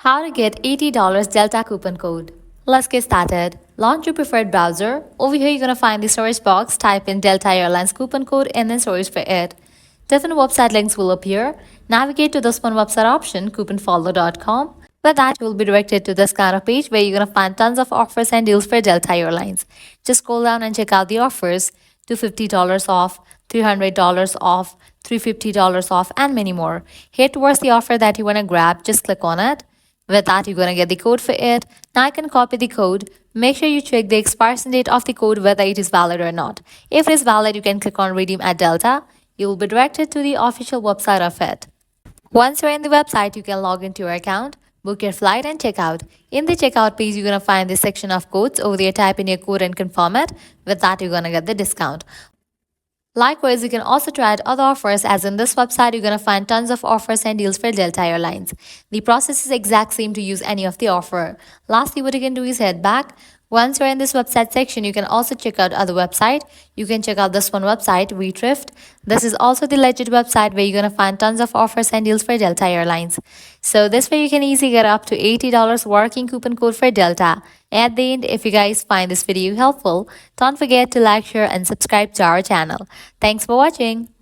How to get $80 Delta coupon code. Let's get started. Launch your preferred browser. Over here, you're going to find the search box. Type in Delta Airlines coupon code and then search for it. Different website links will appear. Navigate to this one website option, couponfollow.com. With that, you will be directed to this kind of page where you're going to find tons of offers and deals for Delta Airlines. Just scroll down and check out the offers. $250 off, $300 off, $350 off, and many more. Here towards the offer that you want to grab, just click on it. With that, you're going to get the code for it. Now I can copy the code. Make sure you check the expiration date of the code, whether it is valid or not. If it is valid, you can click on redeem at Delta. You will be directed to the official website of it. Once you're in the website, you can log into your account, book your flight and check out. In the checkout page, you're going to find this section of codes. Over there, type in your code and confirm it. With that, you're going to get the discount. Likewise, you can also try out other offers, as in this website, you're going to find tons of offers and deals for Delta Airlines. The process is exact same to use any of the offer. Lastly, what you can do is head back. Once you're in this website section, you can also check out other website. You can check out this one website, WeThrift. This is also the legit website where you're going to find tons of offers and deals for Delta Airlines. So this way you can easily get up to $80 working coupon code for Delta. At the end, if you guys find this video helpful, don't forget to like, share and subscribe to our channel. Thanks for watching.